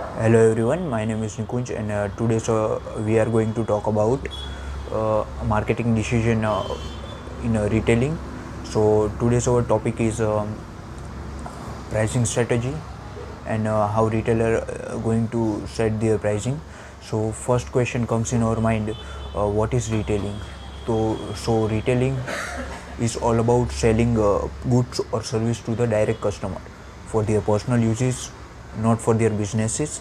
Hello everyone, my name is 𝐃-𝐦𝐚 and today we are going to talk about marketing decision in retailing. So today's our topic is pricing strategy and how retailer going to set their pricing. So first question comes in our mind, what is retailing? So retailing is all about selling goods or service to the direct customer for their personal uses, not for their businesses.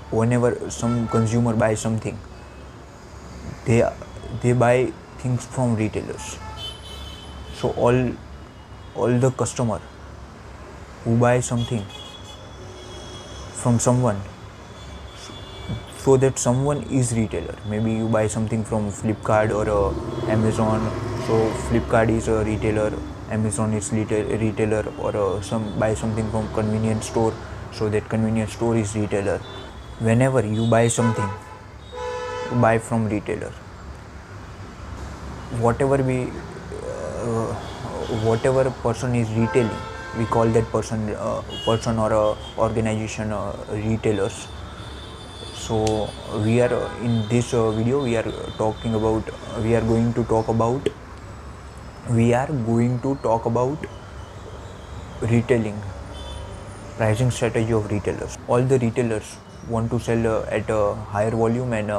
Whenever some consumer buys something, they they buy things from retailers. So all the customer who buy something from someone, so that someone is retailer. Maybe you buy something from Flipkart or Amazon, so Flipkart is a retailer, Amazon is retailer, or some buy something from convenience store, so that convenience store is retailer. Whenever you buy something, you buy from retailer. Whatever person is retailing, we call that person or organization retailers. So we are in this video we are going to talk about retailing, pricing strategy of retailers. All the retailers want to sell at a higher volume and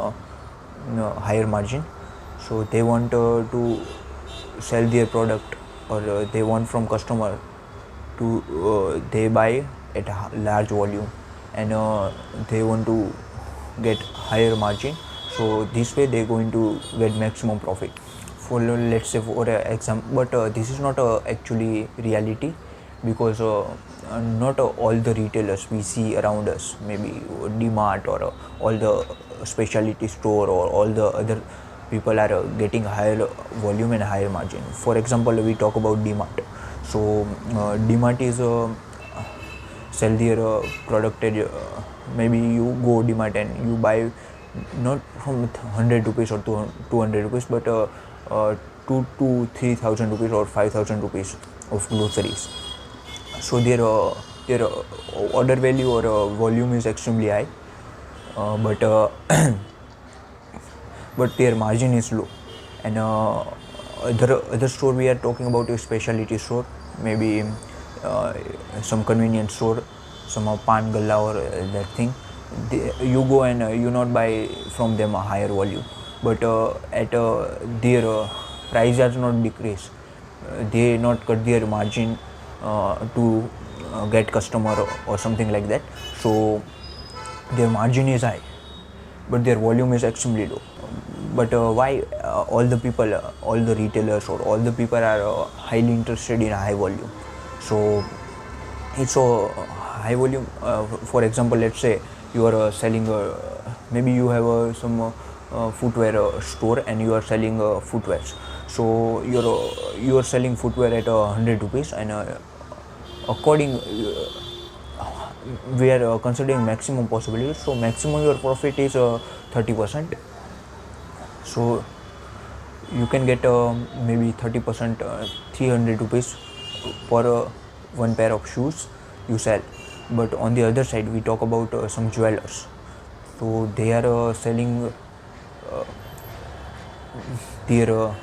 higher margin, so they want to sell their product, or they want from customer to they buy at a large volume, and they want to get higher margin, so this way they're going to get maximum profit. For let's say for example, but this is not actually reality, because not all the retailers we see around us, maybe DMart or all the specialty store or all the other people are getting higher volume and higher margin. For example, we talk about DMart. So DMart is sell their product at maybe you go DMart and you buy not from 100 rupees or 200 rupees, but 2 to 3,000 rupees or 5,000 rupees of groceries. So their order value or volume is extremely high, but but their margin is low. And other store we are talking about is specialty store, maybe some convenience store, some pan galla or that thing. You go and you not buy from them a higher volume, but at their price has not decreased. They not cut their margin to get customer or something like that. So their margin is high, but their volume is extremely low. But why all the retailers or all the people are highly interested in high volume? So it's a high volume. For example, let's say you are selling maybe you have some footwear store and you are selling footwears. So you are selling footwear at 100 rupees, and according we are considering maximum possibilities. So maximum your profit is 30%. So you can get maybe 30%, 300 rupees for one pair of shoes you sell. But on the other side, we talk about some jewelers. So they are selling their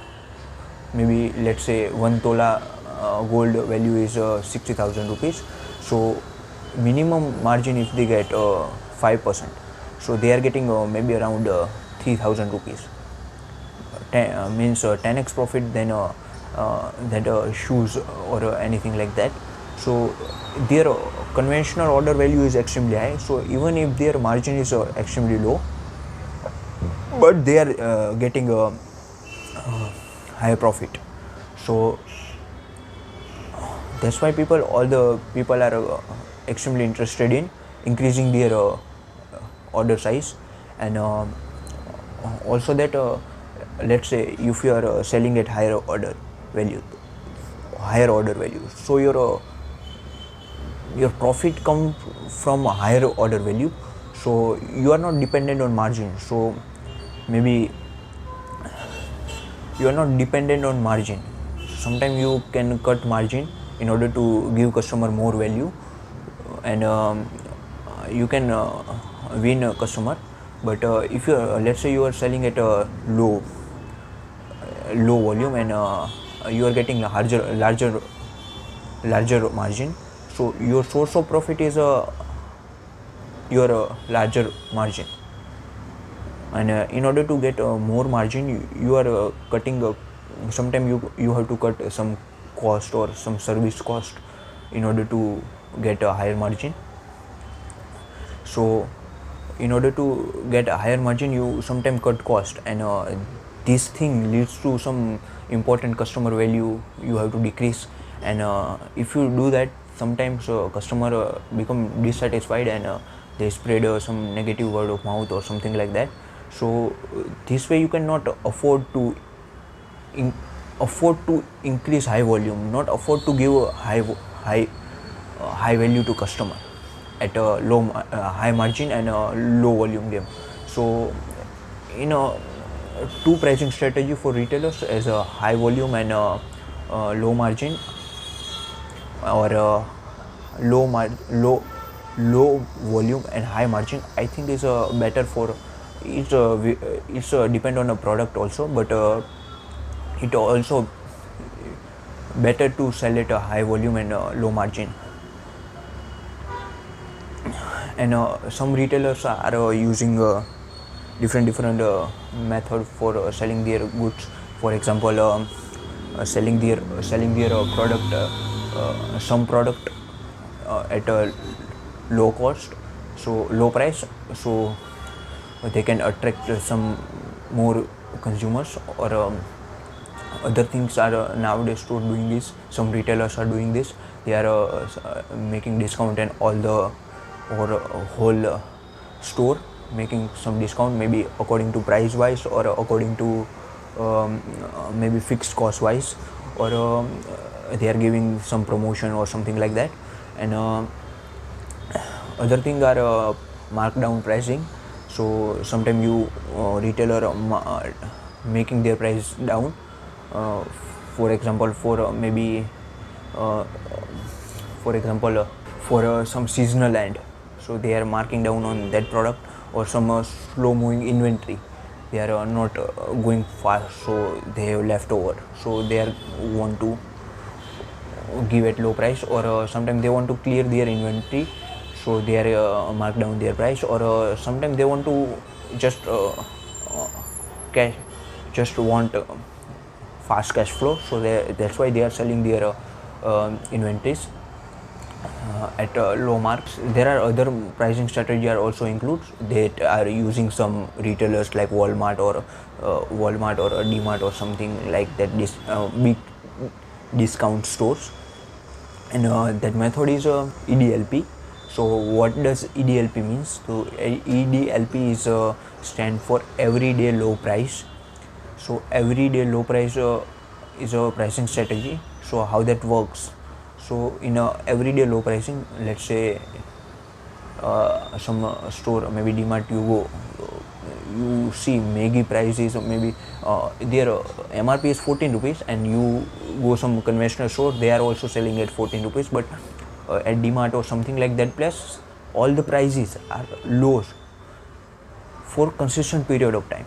maybe let's say 1 tola gold value is 60,000 rupees. So minimum margin if they get 5%, so they are getting maybe around 3,000 rupees. Means 10x profit than that shoes or anything like that. So their conventional order value is extremely high. So even if their margin is extremely low, but they are getting a higher profit. So that's why all the people are extremely interested in increasing their order size. And also that let's say if you are selling at higher order value, so your profit comes from a higher order value, so you are not dependent on margin. So maybe you are not dependent on margin. Sometimes you can cut margin in order to give customer more value, and you can win a customer. But if you let's say you are selling at a low volume and you are getting a larger margin, so your source of profit is your larger margin. And in order to get more margin, you are cutting sometimes you have to cut some cost or some service cost in order to get a higher margin. So in order to get a higher margin, you sometimes cut cost, and this thing leads to some important customer value you have to decrease. And if you do that, sometimes customer become dissatisfied, and they spread some negative word of mouth or something like that. So this way you cannot afford to increase high volume, not afford to give a high value to customer at a high margin and a low volume game. So in a two pricing strategy for retailers as a high volume and low margin, or low volume and high margin, I think is better for it's depend on a product also, but it also better to sell at a high volume and low margin. And some retailers are using different method for selling their goods. For example, selling their product, some product at a low cost, so low price, so they can attract some more consumers. Or other things are nowadays stores doing this, some retailers are doing this. They are making discount, and all the whole store making some discount, maybe according to price wise, or according to maybe fixed cost wise, or they are giving some promotion or something like that. And other thing are markdown pricing. So sometimes you retailer making their price down, for example for maybe for some seasonal end, so they are marking down on that product, or some slow moving inventory, they are not going fast, so they have leftover, so they are want to give at low price. Or sometimes they want to clear their inventory, so they are mark down their price. Or sometimes they want to just want fast cash flow, so that's why they are selling their inventories at low marks. There are other pricing strategy are also includes that are using some retailers like Walmart or a DMart or something like that, this big discount stores. And that method is EDLP. So what does EDLP means? So EDLP is stand for everyday low price. So everyday low price is a pricing strategy. So how that works? So in a everyday low pricing, let's say some store, maybe DMart, you go, you see Maggi price is maybe their MRP is 14 rupees, and you go some conventional store, they are also selling at 14 rupees, but at DMart or something like that place, all the prices are low for consistent period of time.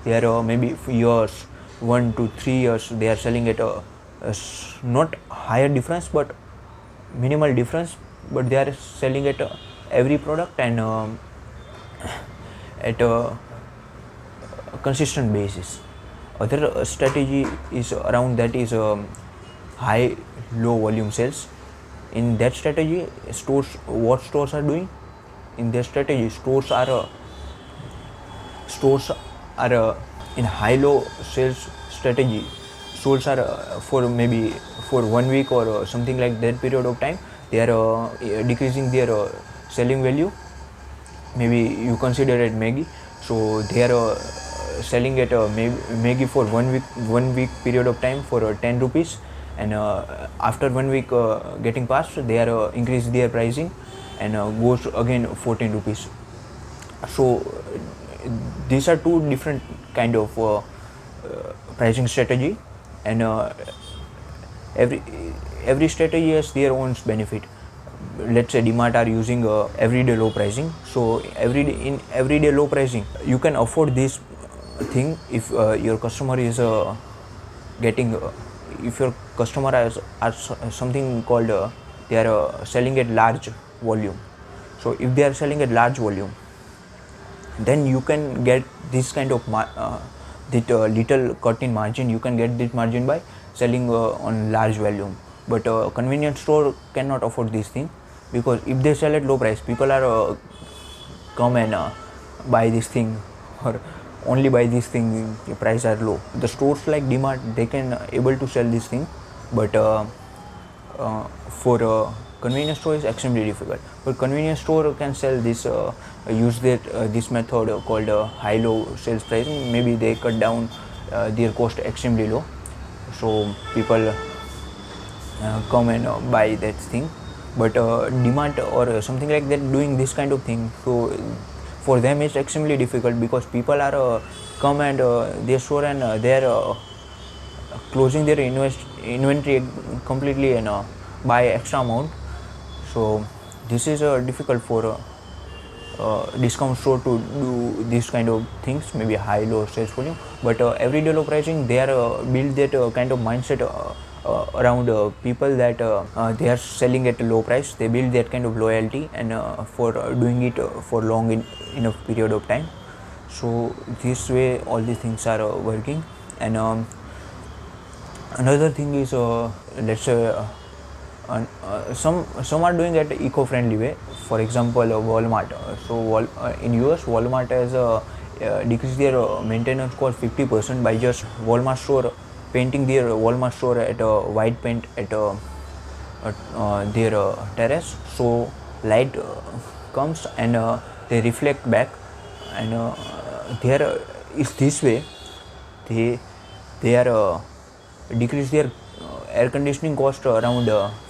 They are maybe years, 1 to 3 years, they are selling at a not higher difference but minimal difference, but they are selling at every product and at a consistent basis. Other strategy is around that is high low volume sales. In that strategy, what stores are doing in their strategy, stores are in high low sales strategy. Stores are for maybe for 1 week or something like that period of time, they are decreasing their selling value. Maybe you consider it Maggi, so they are selling at Maggi for 1 week period of time for 10 rupees, and after 1 week getting past, they are increase their pricing and goes again 14 rupees. So these are two different kind of pricing strategy, and every strategy has their own benefit. let's say DMart are using everyday low pricing. So in everyday low pricing, you can afford this thing if your customer is getting if your customer has something called they are selling at large volume. So if they are selling at large volume, then you can get this kind of little cut in margin. You can get this margin by selling on large volume. But convenience store cannot afford this thing, because if they sell at low price, people are come and buy this thing, or only buy this thing, the price are low. The stores like DMart, they can able to sell this thing, but for convenience store is extremely difficult. But convenience store can sell this, use this method called high-low sales pricing. Maybe they cut down their cost extremely low, so people come and buy that thing. But DMart or something like that doing this kind of thing, so for them it's extremely difficult, because people are come and their store and they are closing their inventory completely and buy extra amount. So this is difficult for discount store to do this kind of things, maybe high low sales volume. But everyday low pricing, they are build that kind of mindset around people that they are selling at a low price. They build that kind of loyalty, and for doing it for long enough period of time. So this way all these things are working. And another thing is, let's say some are doing it eco-friendly way. For example, Walmart. So in US, Walmart has decreased their maintenance cost 50% by just Walmart store painting their Walmart store at a white paint at their terrace. So light comes and they reflect back, and there is this way they are decrease their air conditioning cost around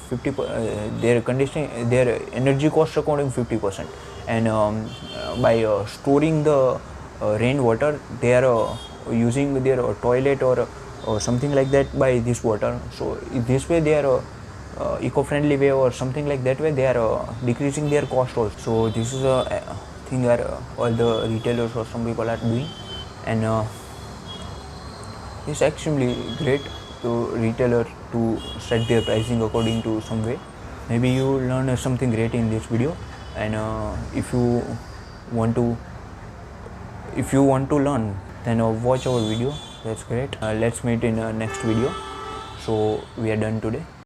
50. Their energy cost according 50%, and by storing the rainwater, they are using their toilet or something like that by this water. So this way they are eco-friendly way, or something like that way they are decreasing their cost also. So this is a thing that all the retailers or some people are doing, and it's extremely great to retailer to set their pricing according to some way. Maybe you learn something great in this video, and if you want to learn, then watch our video. That's great. Let's meet in next video. So we are done today.